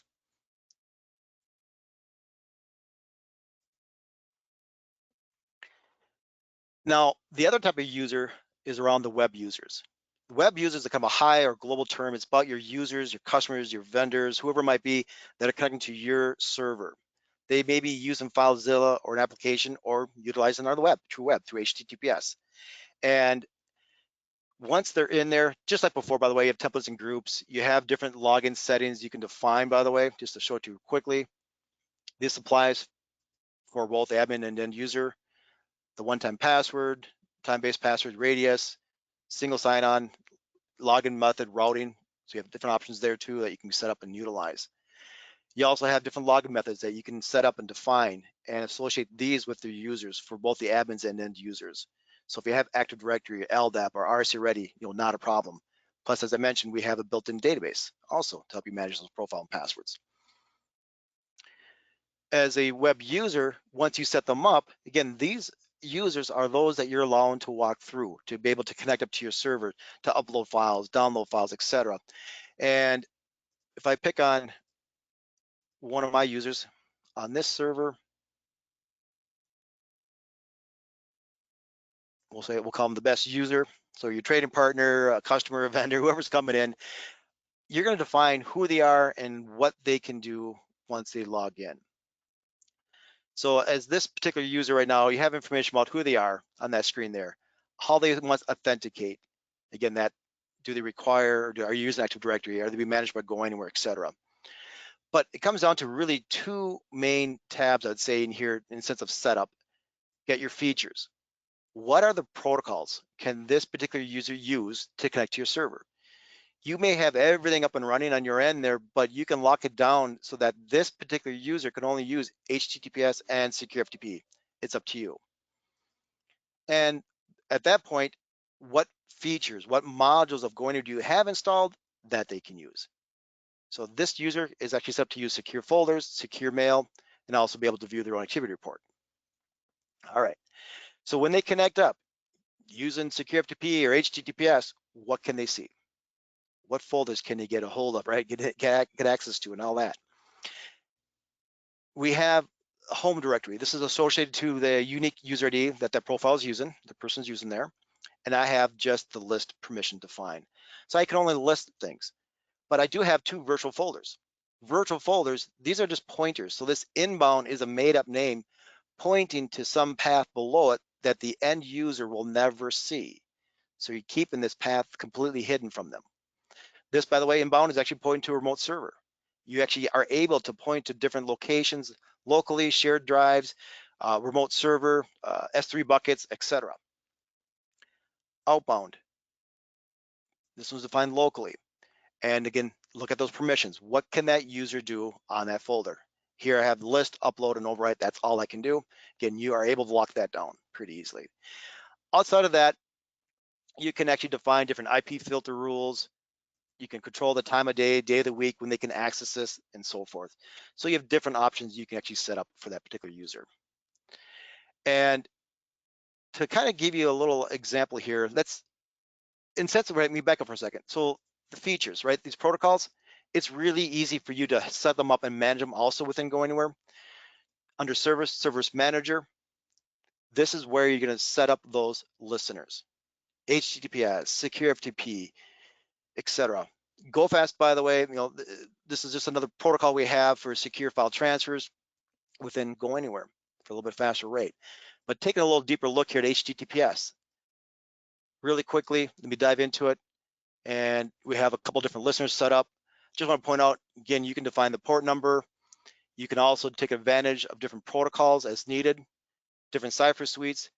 Now, the other type of user is around the web users. Web users become a high or global term. It's about your users, your customers, your vendors, whoever it might be that are connecting to your server. They may be using FileZilla or an application or utilizing our web, through HTTPS. And once they're in there, just like before, by the way, you have templates and groups. You have different login settings you can define, by the way, just to show it to you quickly. This applies for both admin and end user. The one-time password, time-based password radius, single sign-on, login method, routing. So you have different options there too that you can set up and utilize. You also have different login methods that you can set up and define and associate these with your users for both the admins and end users. So if you have Active Directory, LDAP, or RC Ready, not a problem. Plus, as I mentioned, we have a built-in database also to help you manage those profile and passwords. As a web user, once you set them up, again, these users are those that you're allowing to walk through to be able to connect up to your server, to upload files, download files, etc. And if I pick on one of my users on this server, we'll call him the best user. So your trading partner, a customer, a vendor, whoever's coming in, you're going to define who they are and what they can do once they log in. So as this particular user right now, you have information about who they are on that screen there, how they must authenticate. Again, that do they require, or are you using Active Directory? Are they being managed by Go Anywhere, et cetera? But it comes down to really two main tabs, I'd say, in here in the sense of setup. Get your features. What are the protocols can this particular user use to connect to your server? You may have everything up and running on your end there, but you can lock it down so that this particular user can only use HTTPS and secure FTP. It's up to you. And at that point, what features, what modules of Go Anywhere do you have installed that they can use? So this user is actually set up to use secure folders, secure mail, and also be able to view their own activity report. All right. So when they connect up using secure FTP or HTTPS, what can they see? What folders can they get a hold of, right? Get access to and all that. We have a home directory. This is associated to the unique user ID that that profile is using, the person's using there. And I have just the list permission defined. So I can only list things, but I do have two virtual folders. Virtual folders, these are just pointers. So this inbound is a made up name pointing to some path below it that the end user will never see. So you're keeping this path completely hidden from them. This, by the way, inbound is actually pointing to a remote server. You actually are able to point to different locations locally, shared drives, remote server, S3 buckets, etc. Outbound, this was defined locally. And again, look at those permissions. What can that user do on that folder? Here I have the list, upload and overwrite. That's all I can do. Again, you are able to lock that down pretty easily. Outside of that, you can actually define different IP filter rules. You can control the time of day, day of the week when they can access this and so forth. So you have different options you can actually set up for that particular user. And to kind of give you a little example here, let's let me back up for a second. So the features, right? These protocols, it's really easy for you to set them up and manage them also within Go Anywhere. Under Service Manager, this is where you're going to set up those listeners. HTTPS, secure FTP, etc. Go fast, by the way, this is just another protocol we have for secure file transfers within Go Anywhere for a little bit faster rate. But taking a little deeper look here at HTTPS, really quickly, let me dive into it. And we have a couple different listeners set up. Just want to point out, again, you can define the port number. You can also take advantage of different protocols as needed, different cipher suites,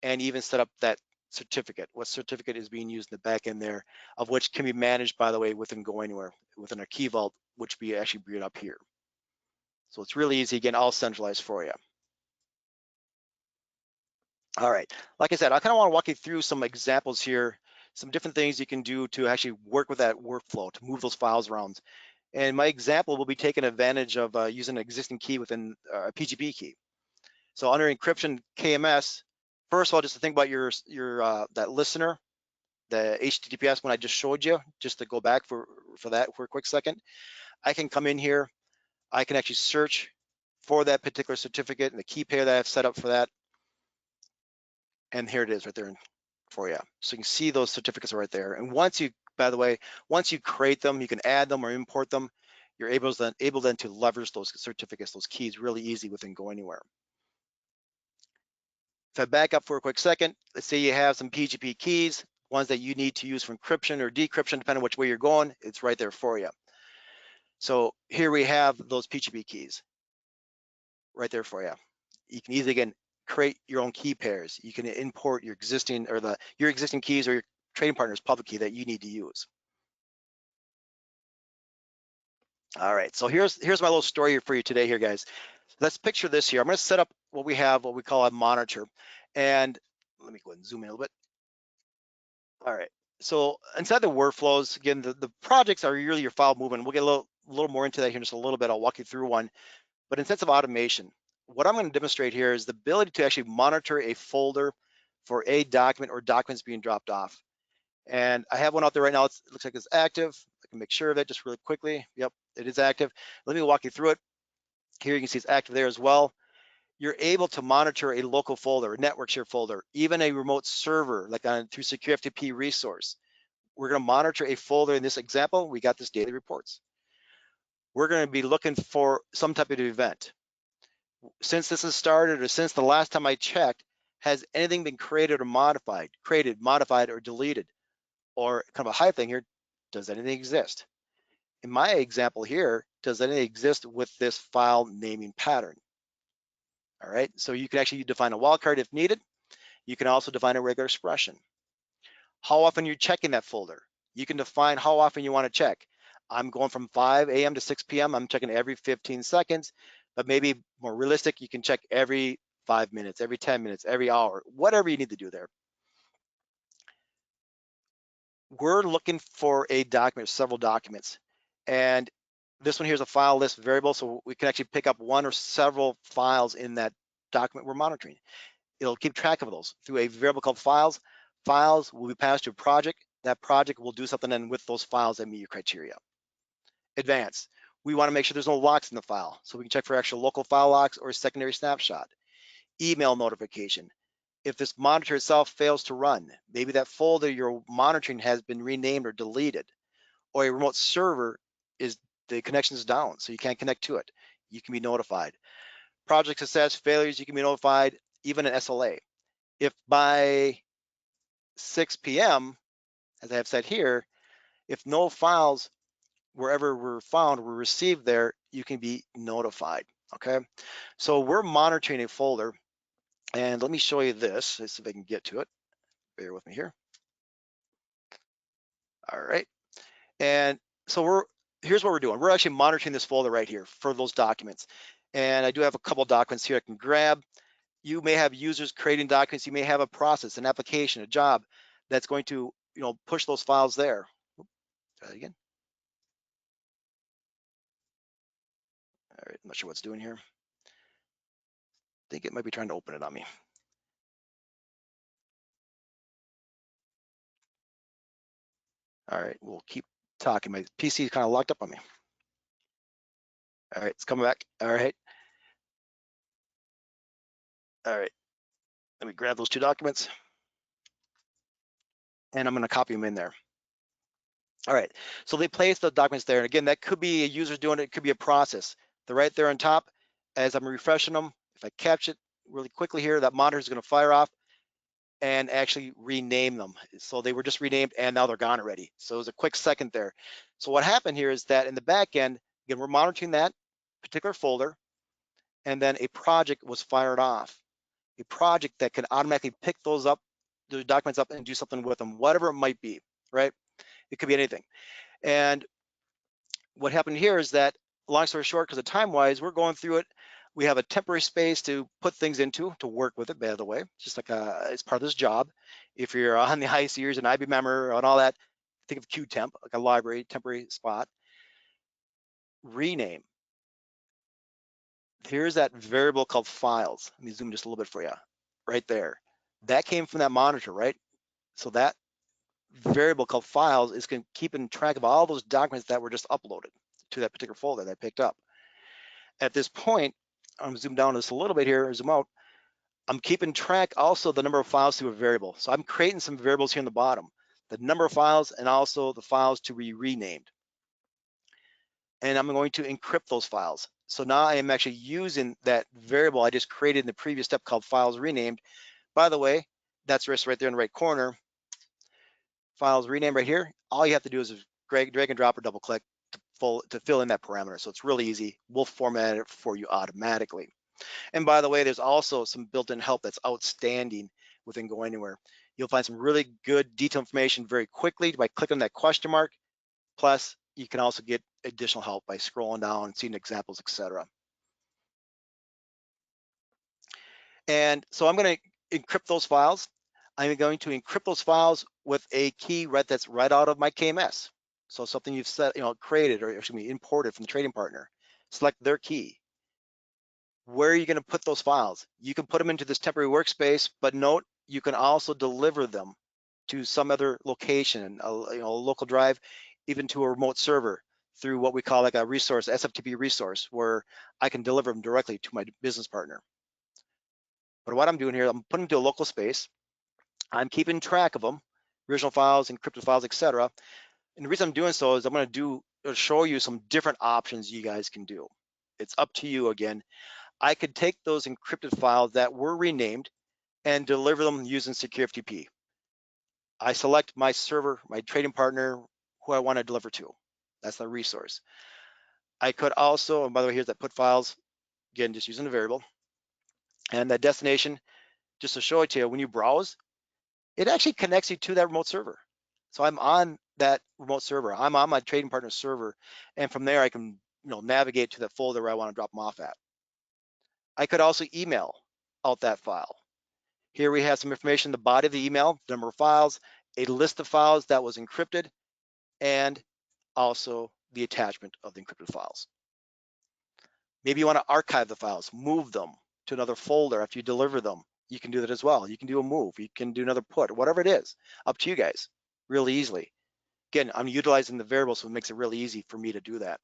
and even set up that certificate. What certificate is being used in the back end there, of which can be managed, by the way, within Go Anywhere, within our key vault, which we actually bring up here. So it's really easy, again, all centralized for you. All right, like I said, I kind of want to walk you through some examples here, some different things you can do to actually work with that workflow, to move those files around. And my example will be taking advantage of using an existing key within a PGP key. So under encryption KMS, first of all, just to think about your that listener, the HTTPS one I just showed you, just to go back for that for a quick second, I can come in here, I can actually search for that particular certificate and the key pair that I've set up for that. And here it is right there for you. So you can see those certificates are right there. And once you, by the way, once you create them, you can add them or import them. You're able then to leverage those certificates, those keys really easy within Go Anywhere. If I back up for a quick second, let's say you have some PGP keys, ones that you need to use for encryption or decryption, depending on which way you're going, it's right there for you. So here we have those PGP keys right there for you. You can easily, again, create your own key pairs. You can import your existing your existing keys or your trading partner's public key that you need to use. All right, so here's my little story for you today here, guys. Let's picture this here. I'm going to set up what we call a monitor. And let me go ahead and zoom in a little bit. All right, so inside the workflows, again, the projects are really your file movement. We'll get a little more into that here in just a little bit. I'll walk you through one. But in sense of automation, what I'm going to demonstrate here is the ability to actually monitor a folder for a document or documents being dropped off. And I have one out there right now. It looks like it's active. I can make sure of it just really quickly. Yep, it is active. Let me walk you through it. Here you can see it's active there as well. you're able to monitor a local folder, a network share folder, even a remote server, like through secure FTP resource. We're going to monitor a folder. In this example, we got this daily reports. We're going to be looking for some type of event. Since this has started, or since the last time I checked, has anything been created or modified? Created, modified, or deleted? Or kind of a high thing here, does anything exist? In my example here, does anything exist with this file naming pattern? All right, so you can actually define a wildcard if needed. You can also define a regular expression. How often you're checking that folder. You can define how often you want to check. I'm going from 5 a.m. to 6 p.m. I'm checking every 15 seconds, but maybe more realistic, you can check every 5 minutes, every 10 minutes, every hour, whatever you need to do there. We're looking for a document, several documents, and this one here is a file list variable, so we can actually pick up one or several files in that document we're monitoring. It'll keep track of those through a variable called files. Files will be passed to a project. That project will do something then with those files that meet your criteria. Advanced, we want to make sure there's no locks in the file, so we can check for actual local file locks or a secondary snapshot. Email notification. If this monitor itself fails to run, maybe that folder you're monitoring has been renamed or deleted, or a remote server is the connection is down, so you can't connect to it. You can be notified. Project success, failures, you can be notified, even an SLA. If by 6 p.m., as I have said here, if no files wherever were found were received there, you can be notified, okay? So we're monitoring a folder, and let me show you this. Let's see if I can get to it. Bear with me here. All right, and so here's what we're doing. We're actually monitoring this folder right here for those documents. And I do have a couple documents here I can grab. You may have users creating documents. You may have a process, an application, a job that's going to, push those files there. Try that again. All right, I'm not sure what's doing here. I think it might be trying to open it on me. All right, we'll keep talking. My PC is kind of locked up on me. All right, it's coming back. All right. All right, let me grab those two documents and I'm going to copy them in there. All right, so they place the documents there. And again, that could be a user doing it. It could be a process. They're right there on top. As I'm refreshing them, if I catch it really quickly here, that monitor is going to fire off and actually rename them. So they were just renamed and now they're gone already. So it was a quick second there. So what happened here is that in the back end, again, we're monitoring that particular folder, and then a project was fired off. A project that can automatically pick those up, the documents up, and do something with them, whatever it might be, right? It could be anything. And what happened here is that, long story short, because of time-wise, we're going through it. We have a temporary space to put things into, to work with it, by the way, just like it's part of this job. If you're on the high series and IBM and all that, think of QTemp, like a library, temporary spot. Rename. Here's that variable called files. Let me zoom just a little bit for you, right there. That came from that monitor, right? So that variable called files is keeping track of all those documents that were just uploaded to that particular folder that I picked up. At this point, I'm zoom down just a little bit here, zoom out. I'm keeping track also the number of files to a variable. So I'm creating some variables here in the bottom, the number of files and also the files to be renamed. And I'm going to encrypt those files. So now I am actually using that variable I just created in the previous step called files renamed. By the way, that's right there in the right corner. Files renamed right here. All you have to do is drag and drop or double click to fill in that parameter. So it's really easy. We'll format it for you automatically. And by the way, there's also some built-in help that's outstanding within Go Anywhere. You'll find some really good detailed information very quickly by clicking that question mark. Plus, you can also get additional help by scrolling down and seeing examples, etc. And so I'm going to encrypt those files. I'm going to encrypt those files with a key that's right out of my KMS. So something you've set, created or actually imported from the trading partner. Select their key. Where are you going to put those files? You can put them into this temporary workspace, but note you can also deliver them to some other location, a local drive, even to a remote server through what we call like a resource, SFTP resource, where I can deliver them directly to my business partner. But what I'm doing here, I'm putting them to a local space. I'm keeping track of them, original files, encrypted files, etc. And the reason I'm doing so is I'm going to show you some different options you guys can do. It's up to you again. I could take those encrypted files that were renamed and deliver them using secure FTP. I select my server, my trading partner, who I want to deliver to. That's the resource. I could also, and by the way, here's that put files, again, just using the variable. And that destination, just to show it to you, when you browse, it actually connects you to that remote server. So I'm on that remote server. I'm on my trading partner server. And from there, I can navigate to that folder where I want to drop them off at. I could also email out that file. Here we have some information, the body of the email, the number of files, a list of files that was encrypted, and also the attachment of the encrypted files. Maybe you want to archive the files, move them to another folder after you deliver them. You can do that as well. You can do a move, you can do another put, whatever it is, up to you guys, really easily. Again, I'm utilizing the variable, so it makes it really easy for me to do that.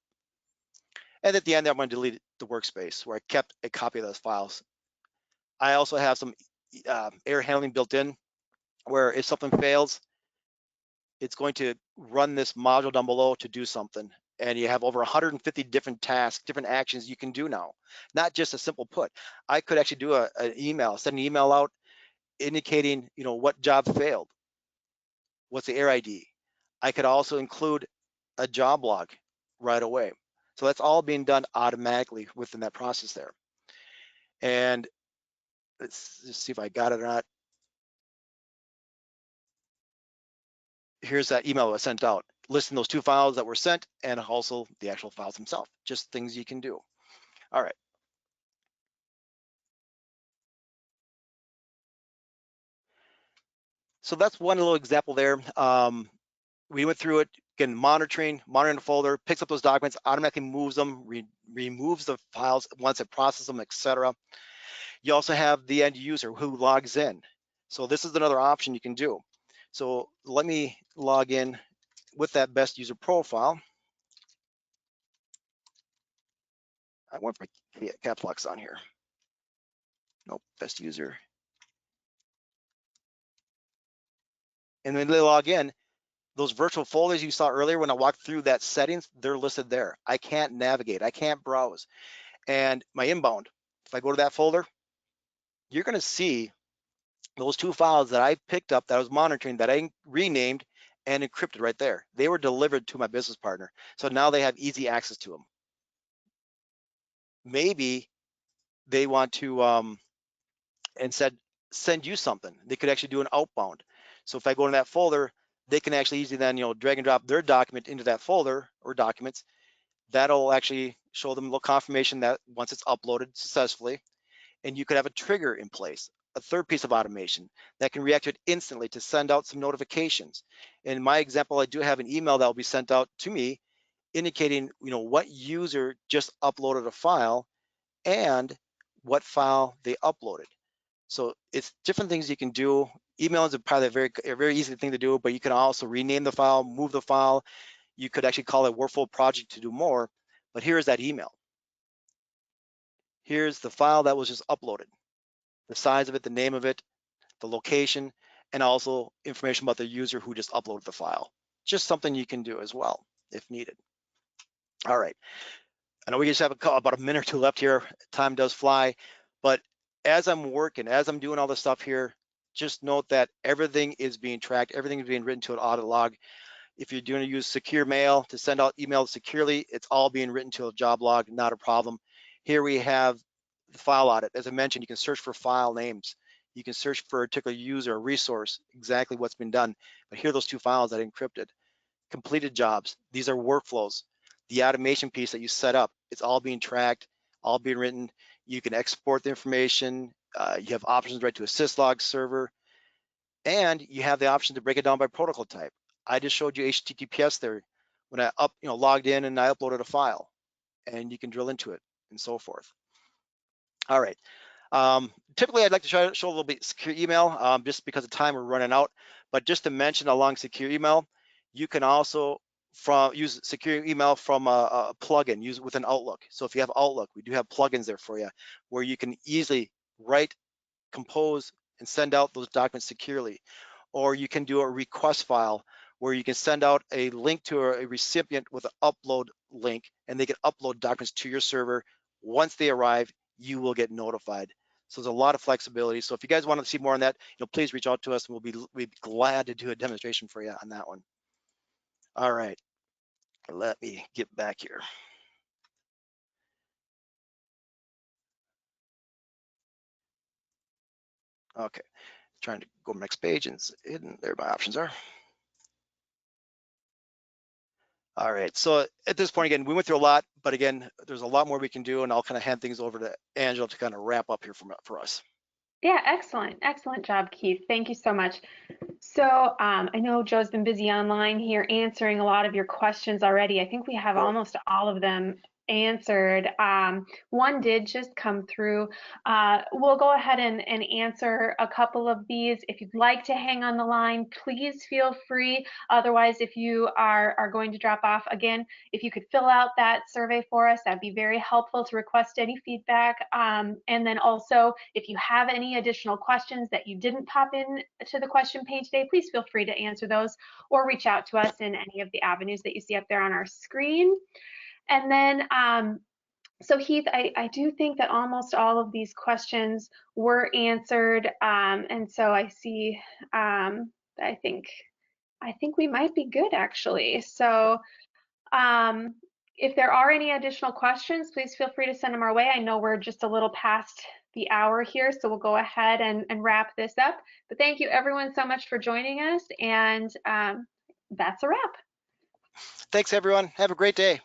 And at the end, I'm going to delete the workspace where I kept a copy of those files. I also have some error handling built in, where if something fails, it's going to run this module down below to do something. And you have over 150 different tasks, different actions you can do now, not just a simple put. I could actually do an email, send an email out indicating, what job failed, what's the error ID. I could also include a job log right away. So that's all being done automatically within that process there. And let's just see if I got it or not. Here's that email that was sent out, listing those 2 files that were sent and also the actual files themselves, just things you can do. All right. So that's one little example there. We went through it, again, monitoring the folder, picks up those documents, automatically moves them, removes the files once it processes them, etc. You also have the end user who logs in. So this is another option you can do. So let me log in with that best user profile. I want my caps locks on here. Nope, best user. And when they log in, those virtual folders you saw earlier when I walked through that settings, they're listed there. I can't navigate, I can't browse. And my inbound, if I go to that folder, you're gonna see those 2 files that I picked up that I was monitoring that I renamed and encrypted right there. They were delivered to my business partner. So now they have easy access to them. Maybe they want to instead send you something. They could actually do an outbound. So if I go in that folder, they can actually easily then drag and drop their document into that folder or documents. That'll actually show them a little confirmation that once it's uploaded successfully, and you could have a trigger in place, a third piece of automation that can react to it instantly to send out some notifications. In my example, I do have an email that will be sent out to me indicating what user just uploaded a file and what file they uploaded. So it's different things you can do. Email is probably a very easy thing to do, but you can also rename the file, move the file. You could actually call it workflow project to do more, but here's that email. Here's the file that was just uploaded, the size of it, the name of it, the location, and also information about the user who just uploaded the file. Just something you can do as well if needed. All right, I know we just have about a minute or 2 left here. Time does fly, but as I'm working, as I'm doing all this stuff here, just note that everything is being tracked, everything is being written to an audit log. If you're doing to use secure mail to send out emails securely, it's all being written to a job log, not a problem. Here we have the file audit. As I mentioned, you can search for file names. You can search for a particular user or resource, exactly what's been done. But here are those 2 files that I encrypted. Completed jobs, these are workflows. The automation piece that you set up, it's all being tracked, all being written. You can export the information. You have options right to a syslog server, and you have the option to break it down by protocol type. I just showed you HTTPS there when I logged in and I uploaded a file, and you can drill into it and so forth. All right. Typically, I'd like to show a little bit secure email just because of time we're running out. But just to mention along secure email, you can also use secure email from a plugin, use it within Outlook. So if you have Outlook, we do have plugins there for you where you can easily write compose and send out those documents securely. Or you can do a request file where you can send out a link to a recipient with an upload link, and they can upload documents to your server. Once they arrive, you will get notified. So there's a lot of flexibility. So if you guys want to see more on that, please reach out to us, and we'd be glad to do a demonstration for you on that one. All right, let me get back here. Okay, trying to go to the next page, and it's hidden. There my options are. All right, so at this point, again, we went through a lot, but again, there's a lot more we can do, and I'll kind of hand things over to Angela to kind of wrap up here for us. Yeah, excellent. Excellent job, Keith. Thank you so much. So I know Joe's been busy online here answering a lot of your questions already. I think we have almost all of them answered. One did just come through. We'll go ahead and answer a couple of these. If you'd like to hang on the line, please feel free. Otherwise, if you are going to drop off, again, if you could fill out that survey for us, that'd be very helpful to request any feedback. And then also, if you have any additional questions that you didn't pop in to the question page today, please feel free to answer those or reach out to us in any of the avenues that you see up there on our screen. And then, so Heath, I do think that almost all of these questions were answered. And so I see, I think we might be good actually. So if there are any additional questions, please feel free to send them our way. I know we're just a little past the hour here, so we'll go ahead and wrap this up. But thank you everyone so much for joining us, and that's a wrap. Thanks, everyone. Have a great day.